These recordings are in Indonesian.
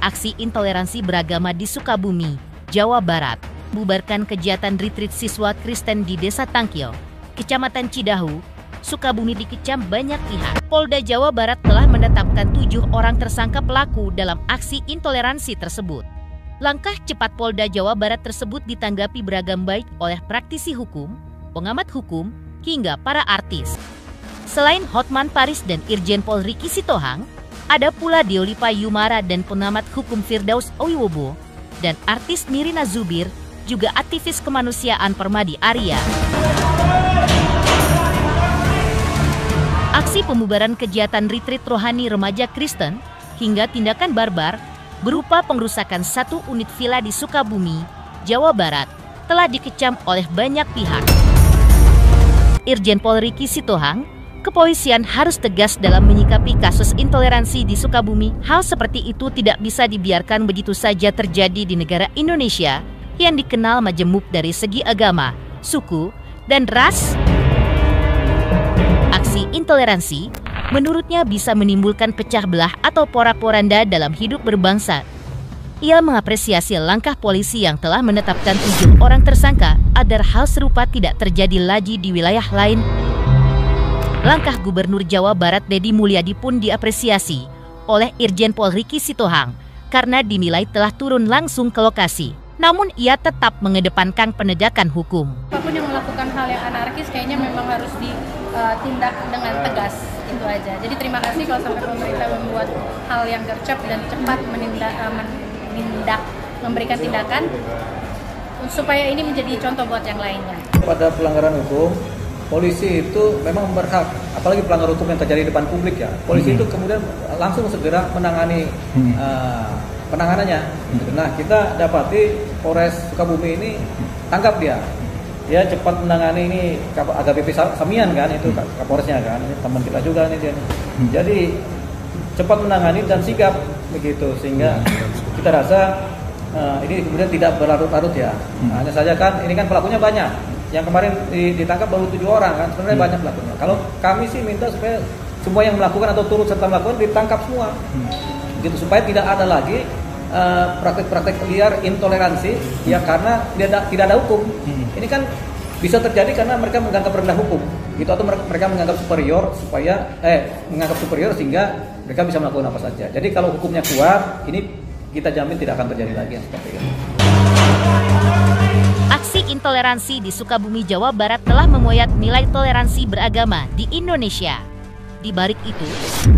aksi intoleransi beragama di Sukabumi, Jawa Barat. Bubarkan kegiatan retreat siswa Kristen di Desa Tangkil, Kecamatan Cidahu, Sukabumi dikecam banyak pihak. Polda Jawa Barat telah menetapkan 7 orang tersangka pelaku dalam aksi intoleransi tersebut. Langkah cepat Polda Jawa Barat tersebut ditanggapi beragam baik oleh praktisi hukum, pengamat hukum, hingga para artis. Selain Hotman Paris dan Irjen Pol Riki Sitohang, ada pula Deolipa Yumara dan pengamat hukum Firdaus Oiwobo, dan artis Nirina Zubir, juga aktivis kemanusiaan Permadi Arya. Aksi pembubaran kegiatan retreat rohani remaja Kristen hingga tindakan barbar berupa pengrusakan 1 unit villa di Sukabumi, Jawa Barat telah dikecam oleh banyak pihak. Irjen Pol Riki Sitohang, kepolisian harus tegas dalam menyikapi kasus intoleransi di Sukabumi. Hal seperti itu tidak bisa dibiarkan begitu saja terjadi di negara Indonesia yang dikenal majemuk dari segi agama, suku, dan ras. Aksi intoleransi menurutnya bisa menimbulkan pecah belah atau porak-poranda dalam hidup berbangsa. Ia mengapresiasi langkah polisi yang telah menetapkan 7 orang tersangka agar hal serupa tidak terjadi lagi di wilayah lain. Langkah Gubernur Jawa Barat Deddy Mulyadi pun diapresiasi oleh Irjen Pol Riki Sitohang karena dinilai telah turun langsung ke lokasi. Namun ia tetap mengedepankan penegakan hukum. Apapun yang melakukan hal yang anarkis kayaknya memang harus ditindak dengan tegas, itu aja. Jadi terima kasih kalau sampai pemerintah membuat hal yang gercep dan cepat memberikan tindakan supaya ini menjadi contoh buat yang lainnya. Pada pelanggaran hukum, polisi itu memang berhak, apalagi pelanggaran hukum yang terjadi di depan publik ya. Polisi itu kemudian langsung segera menangani penanganannya. Nah, kita dapati Polres Sukabumi ini tangkap dia cepat menangani ini AKBP Samian kan, itu Kapolresnya kan, ini teman kita juga nih dia. Jadi cepat menangani dan sigap begitu, sehingga kita rasa ini kemudian tidak berlarut-larut ya. Hanya saja kan ini kan pelakunya banyak. Yang kemarin ditangkap baru 7 orang kan, sebenarnya banyak pelakunya. Kalau kami sih minta supaya semua yang melakukan atau turut serta melakukan ditangkap semua. Gitu, supaya tidak ada lagi praktek-praktek liar intoleransi ya, karena tidak ada hukum. Ini kan bisa terjadi karena mereka menganggap rendah hukum gitu, atau mereka menganggap superior sehingga mereka bisa melakukan apa saja. Jadi kalau hukumnya kuat, ini kita jamin tidak akan terjadi lagi yang seperti ini. Aksi intoleransi di Sukabumi, Jawa Barat telah memoyat nilai toleransi beragama di Indonesia. Di balik itu,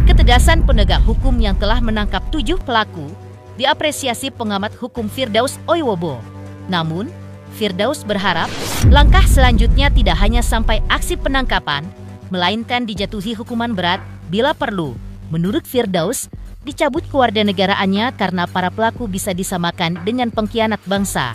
ketegasan penegak hukum yang telah menangkap 7 pelaku diapresiasi pengamat hukum Firdaus Oiwobo. Namun, Firdaus berharap langkah selanjutnya tidak hanya sampai aksi penangkapan, melainkan dijatuhi hukuman berat bila perlu. Menurut Firdaus, dicabut kewarganegaraannya karena para pelaku bisa disamakan dengan pengkhianat bangsa.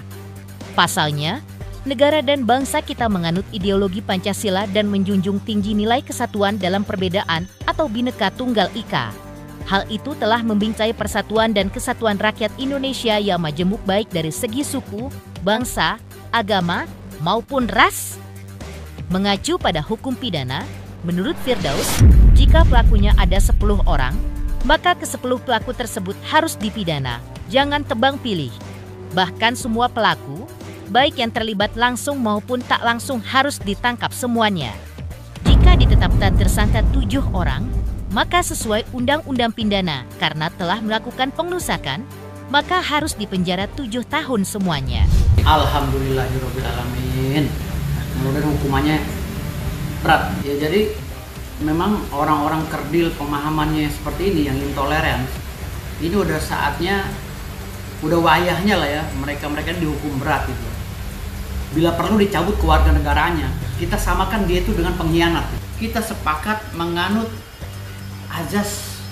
Pasalnya, negara dan bangsa kita menganut ideologi Pancasila dan menjunjung tinggi nilai kesatuan dalam perbedaan atau Bhinneka Tunggal Ika. Hal itu telah membincai persatuan dan kesatuan rakyat Indonesia yang majemuk baik dari segi suku, bangsa, agama, maupun ras. Mengacu pada hukum pidana, menurut Firdaus, jika pelakunya ada 10 orang, maka ke-10 pelaku tersebut harus dipidana. Jangan tebang pilih. Bahkan semua pelaku, baik yang terlibat langsung maupun tak langsung, harus ditangkap semuanya. Jika ditetapkan tersangka 7 orang, maka sesuai Undang-Undang Pidana karena telah melakukan pengerusakan, maka harus dipenjara 7 tahun semuanya. Alhamdulillahirobbilalamin. Kemudian hukumannya berat. Ya, jadi memang orang-orang kerdil pemahamannya seperti ini yang intoleran. Ini udah saatnya, udah wayahnya lah ya, mereka dihukum berat itu. Bila perlu dicabut kewarganegaraannya. Kita samakan dia itu dengan pengkhianat. Kita sepakat menganut azas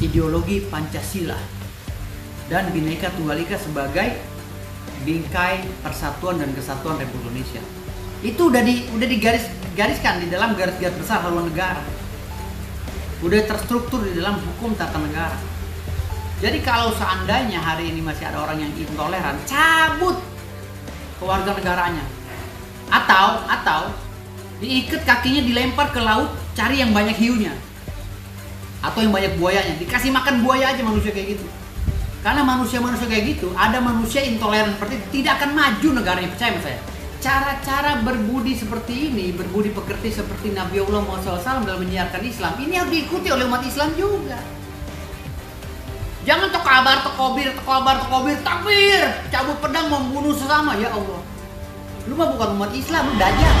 ideologi Pancasila dan Bhinneka Tunggal Ika sebagai bingkai persatuan dan kesatuan Republik Indonesia. Itu udah digariskan di dalam garis-garis besar haluan negara. Udah terstruktur di dalam hukum tata negara. Jadi kalau seandainya hari ini masih ada orang yang intoleran, cabut kewarganegaraannya. Atau diikat kakinya, dilempar ke laut, cari yang banyak hiunya. Atau yang banyak buayanya, dikasih makan buaya aja manusia kayak gitu. Karena manusia-manusia kayak gitu, ada manusia intoleran seperti itu, tidak akan maju negaranya, percaya sama saya. Cara-cara berbudi seperti ini, berbudi pekerti seperti Nabi Allah Muhammad SAW dalam menyiarkan Islam, ini harus diikuti oleh umat Islam juga. Jangan tekabar, tekobir, takbir, cabut pedang membunuh sesama, ya Allah. Lu mah bukan umat Islam, lu dajjal.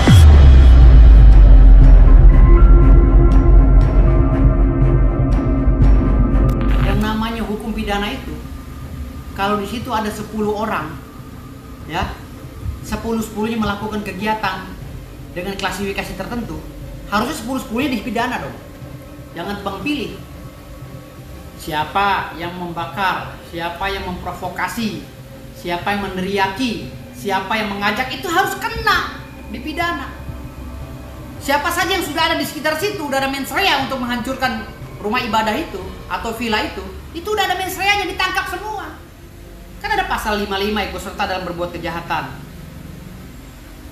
Yang namanya hukum pidana itu, kalau di situ ada 10 orang, ya, 10-10-nya melakukan kegiatan dengan klasifikasi tertentu, harusnya 10-10-nya dipidana dong. Jangan tebang pilih. Siapa yang membakar, siapa yang memprovokasi, siapa yang meneriaki, siapa yang mengajak, itu harus kena dipidana. Siapa saja yang sudah ada di sekitar situ, udah ada mens rea untuk menghancurkan rumah ibadah itu atau villa itu udah ada mens reanya, ditangkap semua. Kan ada pasal 55 ikut serta dalam berbuat kejahatan,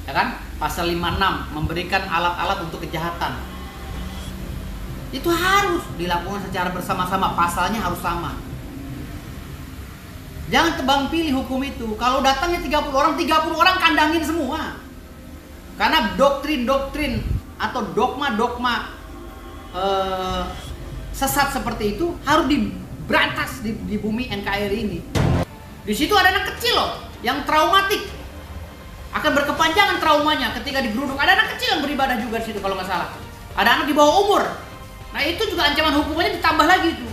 ya kan? Pasal 56 memberikan alat-alat untuk kejahatan. Itu harus dilakukan secara bersama-sama, pasalnya harus sama. Jangan tebang pilih hukum itu. Kalau datangnya 30 orang kandangin semua. Karena doktrin-doktrin atau dogma-dogma sesat seperti itu harus diberantas di bumi NKRI ini. Di situ ada anak kecil loh, yang traumatik, akan berkepanjangan traumanya ketika digeruduk. Ada anak kecil yang beribadah juga di situ kalau nggak salah. Ada anak di bawah umur. Nah itu juga ancaman hukumannya ditambah lagi itu.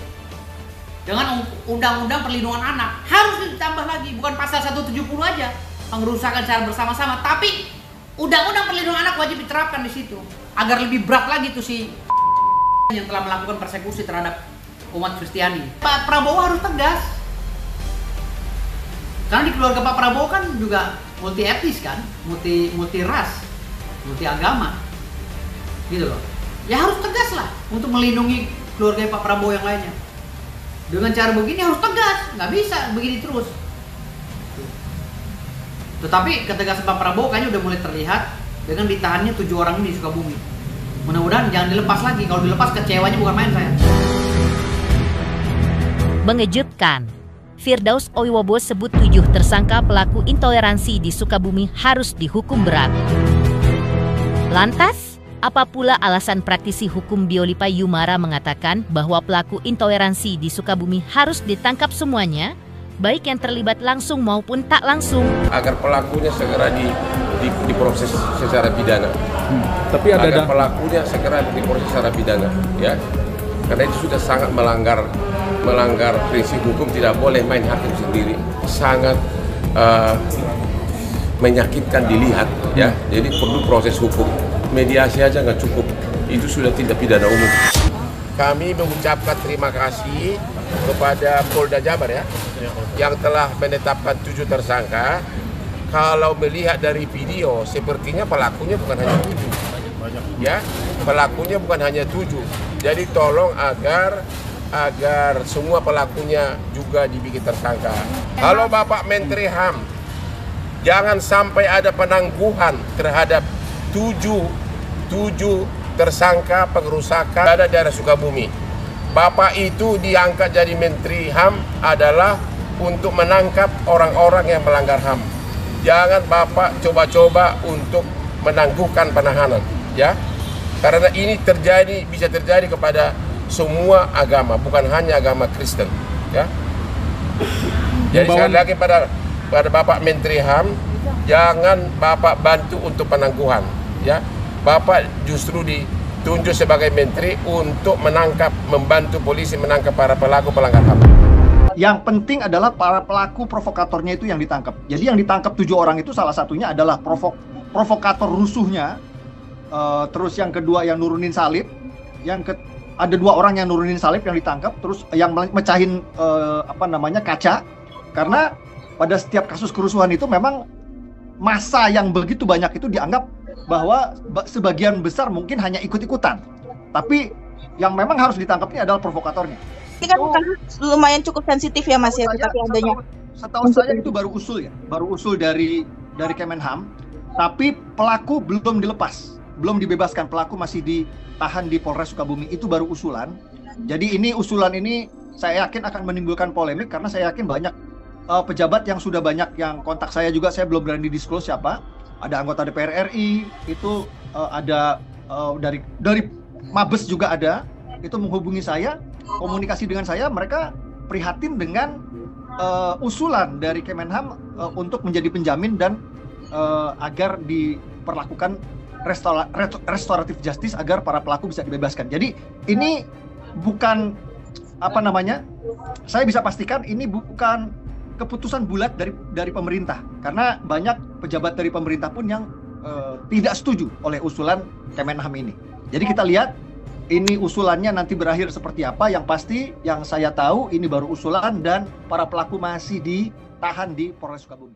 Dengan undang-undang perlindungan anak harus ditambah lagi, bukan pasal 170 aja pengerusakan secara bersama-sama, tapi undang-undang perlindungan anak wajib diterapkan di situ agar lebih berat lagi tuh si yang telah melakukan persekusi terhadap umat Kristiani. Pak Prabowo harus tegas. Karena di keluarga Pak Prabowo kan juga multi etnis kan, multi ras, multi agama, gitu loh. Ya harus tegas lah untuk melindungi keluarga Pak Prabowo yang lainnya. Dengan cara begini harus tegas, nggak bisa begini terus. Tetapi ketegasan Pak Prabowo kayaknya udah mulai terlihat dengan ditahannya 7 orang ini di Sukabumi. Mudah-mudahan jangan dilepas lagi. Kalau dilepas kecewanya bukan main saya. Mengejutkan. Firdaus Owiwobo sebut 7 tersangka pelaku intoleransi di Sukabumi harus dihukum berat. Lantas, apa pula alasan praktisi hukum Biolipa Yumara mengatakan bahwa pelaku intoleransi di Sukabumi harus ditangkap semuanya, baik yang terlibat langsung maupun tak langsung? Agar pelakunya segera diproses secara pidana. Tapi agar pelakunya segera diproses secara pidana, ya. Karena itu sudah sangat melanggar prinsip hukum, tidak boleh main hakim sendiri, sangat menyakitkan dilihat, ya. Jadi perlu proses hukum, mediasi aja nggak cukup, itu sudah tindak pidana umum. Kami mengucapkan terima kasih kepada Polda Jabar, ya, yang telah menetapkan 7 tersangka. Kalau melihat dari video, sepertinya pelakunya bukan hanya 7, ya, pelakunya bukan hanya 7. Jadi tolong agar semua pelakunya juga dibikin tersangka. Kalau Bapak Menteri HAM, jangan sampai ada penangguhan terhadap 7 tersangka pengerusakan ada daerah Sukabumi. Bapak itu diangkat jadi Menteri HAM adalah untuk menangkap orang-orang yang melanggar HAM. Jangan Bapak coba-coba untuk menangguhkan penahanan, ya. Karena ini bisa terjadi kepada semua agama, bukan hanya agama Kristen, ya. Jadi sekali lagi pada Bapak Menteri HAM, jangan Bapak bantu untuk penangguhan, ya. Bapak justru ditunjuk sebagai menteri untuk membantu polisi menangkap para pelaku pelanggar HAM. Yang penting adalah para pelaku provokatornya itu yang ditangkap. Jadi yang ditangkap 7 orang itu salah satunya adalah provokator rusuhnya. Terus yang kedua yang nurunin salib, ada 2 orang yang nurunin salib yang ditangkap, terus yang mecahin kaca. Karena pada setiap kasus kerusuhan itu memang massa yang begitu banyak itu dianggap bahwa sebagian besar mungkin hanya ikut-ikutan. Tapi yang memang harus ditangkap ini adalah provokatornya. Ini kan lumayan cukup sensitif ya Mas ya, tapi adanya. Setahu saya itu baru usul dari Kemenham, tapi pelaku belum dilepas. Belum dibebaskan, pelaku masih ditahan di Polres Sukabumi, itu baru usulan. Jadi usulan ini saya yakin akan menimbulkan polemik karena saya yakin banyak pejabat yang sudah banyak yang kontak saya juga, saya belum berani disclose siapa. Ada anggota DPR RI, itu ada dari Mabes juga ada, itu menghubungi saya, komunikasi dengan saya, mereka prihatin dengan usulan dari Kemenham untuk menjadi penjamin dan agar diperlakukan restoratif justice agar para pelaku bisa dibebaskan. Jadi ini bukan saya bisa pastikan ini bukan keputusan bulat dari pemerintah, karena banyak pejabat dari pemerintah pun yang tidak setuju oleh usulan Kemenham ini. Jadi kita lihat ini usulannya nanti berakhir seperti apa. Yang pasti yang saya tahu ini baru usulan dan para pelaku masih ditahan di Polres Sukabumi.